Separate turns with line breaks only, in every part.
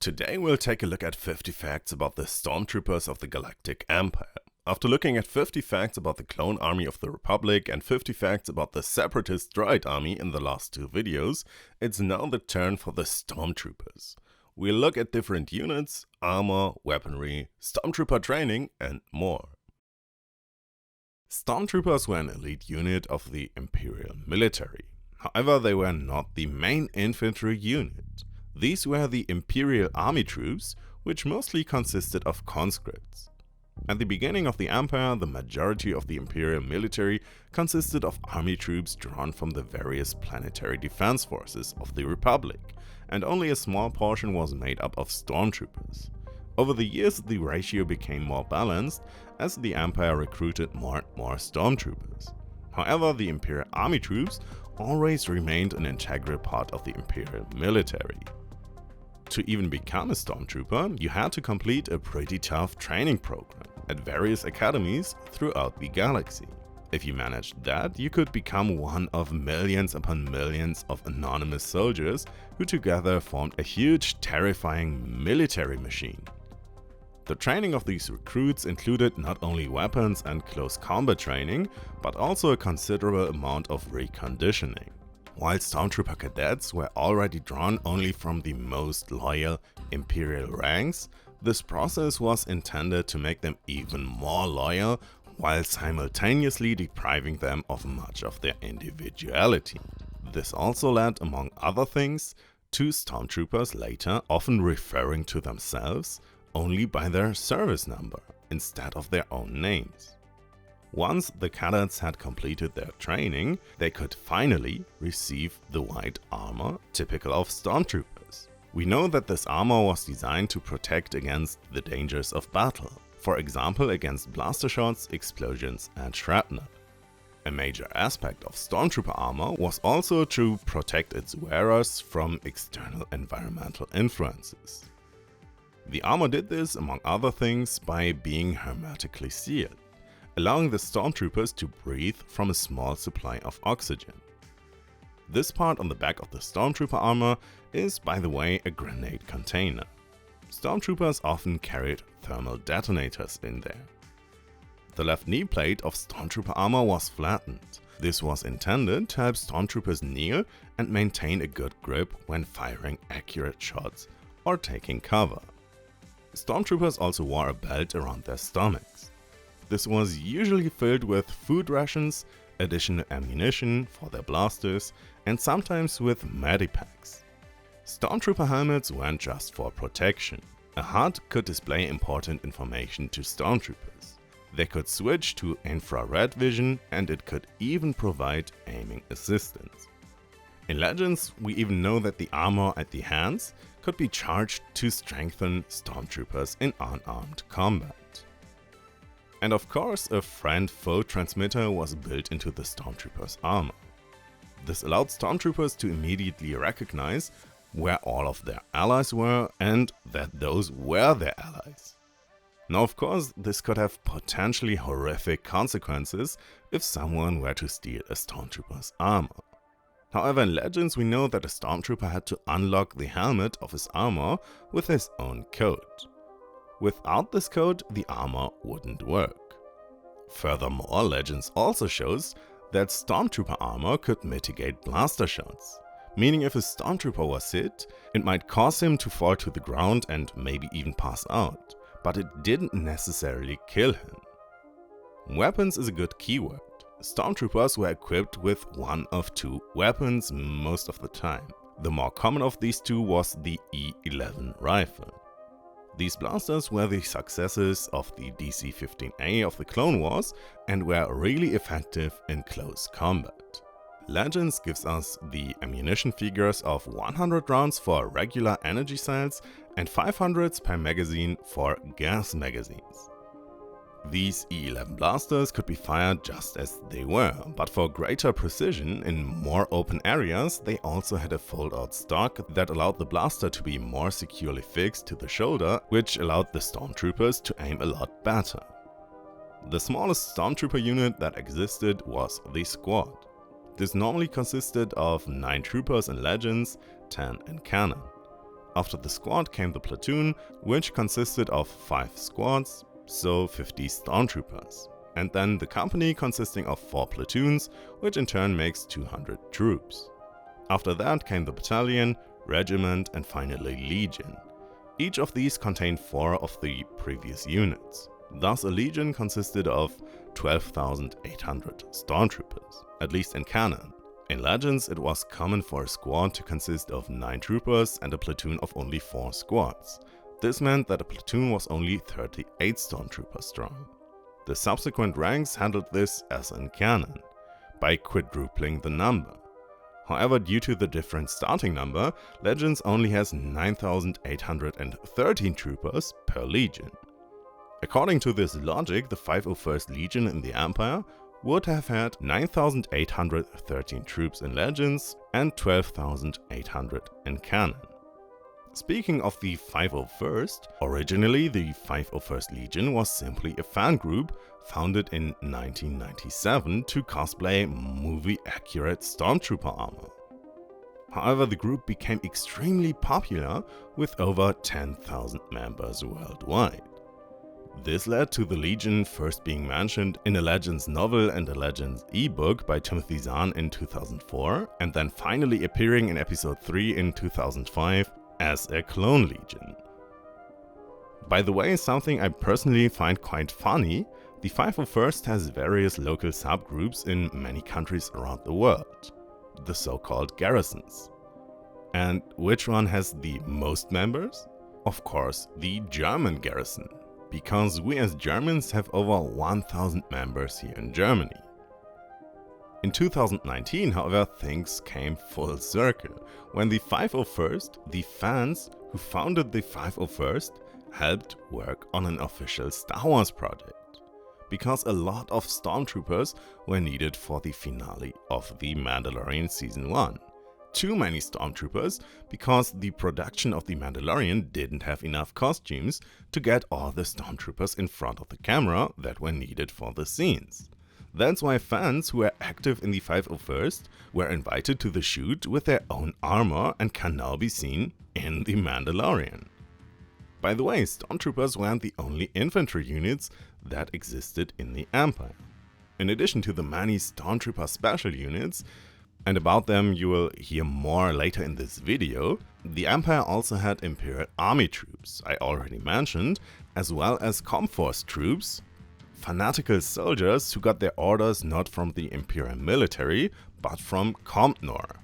Today we'll take a look at 50 facts about the Stormtroopers of the Galactic Empire. After looking at 50 facts about the clone army of the Republic and 50 facts about the separatist droid army in the last two videos, it's now the turn for the Stormtroopers. We'll look at different units, armor, weaponry, Stormtrooper training and more. Stormtroopers were an elite unit of the Imperial military. However, they were not the main infantry unit. These were the Imperial army troops, which mostly consisted of conscripts. At the beginning of the Empire, the majority of the Imperial military consisted of army troops drawn from the various planetary defense forces of the Republic, and only a small portion was made up of Stormtroopers. Over the years, the ratio became more balanced as the Empire recruited more and more Stormtroopers. However, the Imperial army troops always remained an integral part of the Imperial military. To even become a Stormtrooper, you had to complete a pretty tough training program at various academies throughout the galaxy. If you managed that, you could become one of millions upon millions of anonymous soldiers who together formed a huge, terrifying military machine. The training of these recruits included not only weapons and close combat training, but also a considerable amount of reconditioning. While Stormtrooper cadets were already drawn only from the most loyal Imperial ranks, this process was intended to make them even more loyal while simultaneously depriving them of much of their individuality. This also led, among other things, to Stormtroopers later often referring to themselves only by their service number instead of their own names. Once the cadets had completed their training, they could finally receive the white armor typical of Stormtroopers. We know that this armor was designed to protect against the dangers of battle, for example against blaster shots, explosions and shrapnel. A major aspect of Stormtrooper armor was also to protect its wearers from external environmental influences. The armor did this, among other things, by being hermetically sealed, allowing the Stormtroopers to breathe from a small supply of oxygen. This part on the back of the Stormtrooper armor is, by the way, a grenade container. Stormtroopers often carried thermal detonators in there. The left knee plate of Stormtrooper armor was flattened. This was intended to help Stormtroopers kneel and maintain a good grip when firing accurate shots or taking cover. Stormtroopers also wore a belt around their stomachs. This was usually filled with food rations, additional ammunition for their blasters, and sometimes with medipacks. Stormtrooper helmets weren't just for protection. A HUD could display important information to Stormtroopers. They could switch to infrared vision, and it could even provide aiming assistance. In Legends, we even know that the armor at the hands could be charged to strengthen Stormtroopers in unarmed combat. And of course, a friend-foe transmitter was built into the Stormtroopers' armor. This allowed Stormtroopers to immediately recognize where all of their allies were and that those were their allies. Now of course, this could have potentially horrific consequences if someone were to steal a Stormtrooper's armor. However, in Legends we know that a Stormtrooper had to unlock the helmet of his armor with his own code. Without this code, the armor wouldn't work. Furthermore, Legends also shows that Stormtrooper armor could mitigate blaster shots, meaning if a Stormtrooper was hit, it might cause him to fall to the ground and maybe even pass out, but it didn't necessarily kill him. Weapons is a good keyword. Stormtroopers were equipped with one of two weapons most of the time. The more common of these two was the E11 rifle. These blasters were the successors of the DC-15A of the Clone Wars and were really effective in close combat. Legends gives us the ammunition figures of 100 rounds for regular energy cells and 500s per magazine for gas magazines. These E11 blasters could be fired just as they were, but for greater precision in more open areas, they also had a fold-out stock that allowed the blaster to be more securely fixed to the shoulder, which allowed the Stormtroopers to aim a lot better. The smallest Stormtrooper unit that existed was the Squad. This normally consisted of 9 troopers in Legends, 10 in canon. After the squad came the platoon, which consisted of 5 squads, so 50 Stormtroopers. And then the company consisting of 4 platoons, which in turn makes 200 troops. After that came the battalion, regiment and finally legion. Each of these contained 4 of the previous units. Thus a legion consisted of 12,800 Stormtroopers, at least in canon. In Legends it was common for a squad to consist of 9 troopers and a platoon of only 4 squads. This meant that a platoon was only 38 Stormtroopers strong. The subsequent ranks handled this as in canon, by quadrupling the number. However, due to the different starting number, Legends only has 9,813 troopers per legion. According to this logic, the 501st Legion in the Empire would have had 9,813 troops in Legends and 12,800 in canon. Speaking of the 501st, originally the 501st Legion was simply a fan group founded in 1997 to cosplay movie-accurate Stormtrooper armor. However, the group became extremely popular with over 10,000 members worldwide. This led to the Legion first being mentioned in a Legends novel and a Legends ebook by Timothy Zahn in 2004, and then finally appearing in Episode 3 in 2005 as a clone legion. By the way, something I personally find quite funny, the 501st has various local subgroups in many countries around the world, the so-called garrisons. And which one has the most members? Of course, the German garrison, because we as Germans have over 1,000 members here in Germany. In 2019, however, things came full circle, when the 501st, the fans who founded the 501st, helped work on an official Star Wars project. Because a lot of Stormtroopers were needed for the finale of The Mandalorian Season 1. Too many Stormtroopers, because the production of The Mandalorian didn't have enough costumes to get all the Stormtroopers in front of the camera that were needed for the scenes. That's why fans who were active in the 501st were invited to the shoot with their own armor and can now be seen in The Mandalorian. By the way, Stormtroopers weren't the only infantry units that existed in the Empire. In addition to the many Stormtrooper special units, and about them you will hear more later in this video, the Empire also had Imperial Army troops, I already mentioned, as well as Comforce troops, fanatical soldiers who got their orders not from the Imperial military, but from Compnor,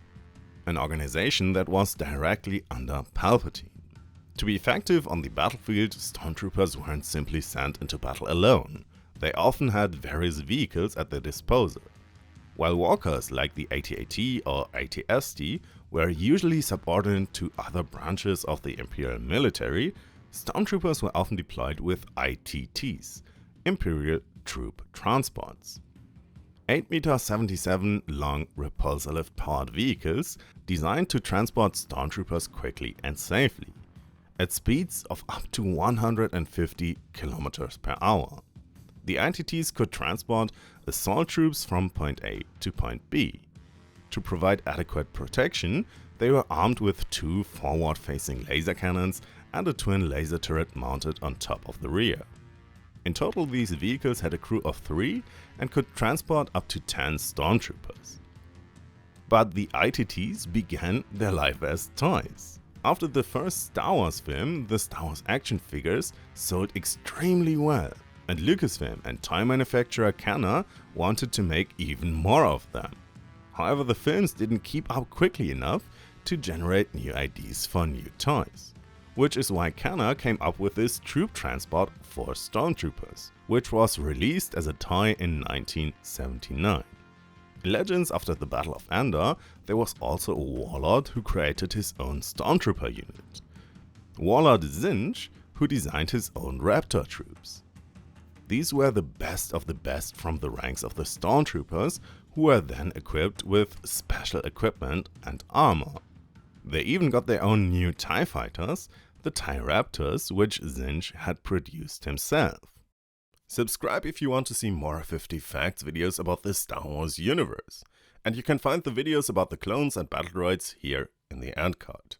an organization that was directly under Palpatine. To be effective on the battlefield, Stormtroopers weren't simply sent into battle alone. They often had various vehicles at their disposal. While walkers like the AT-AT or AT-ST were usually subordinate to other branches of the Imperial military, Stormtroopers were often deployed with ITTs, Imperial Troop Transports. 8.77 m long repulsor lift powered vehicles designed to transport Stormtroopers quickly and safely, at speeds of up to 150 km per hour. The ITTs could transport assault troops from point A to point B. To provide adequate protection, they were armed with 2 forward-facing laser cannons and a twin laser turret mounted on top of the rear. In total, these vehicles had a crew of 3 and could transport up to 10 Stormtroopers. But the ITTs began their life as toys. After the first Star Wars film, the Star Wars action figures sold extremely well, and Lucasfilm and toy manufacturer Kenner wanted to make even more of them. However, the films didn't keep up quickly enough to generate new ideas for new toys, which is why Kenner came up with this troop transport for Stormtroopers, which was released as a toy in 1979. In Legends, after the Battle of Endor, there was also a warlord who created his own Stormtrooper unit. Warlord Zinj, who designed his own Raptor troops. These were the best of the best from the ranks of the Stormtroopers, who were then equipped with special equipment and armor. They even got their own new TIE fighters, the TIE Raptors, which Zinj had produced himself. Subscribe if you want to see more 50 Facts videos about the Star Wars universe, and you can find the videos about the clones and battle droids here in the end card.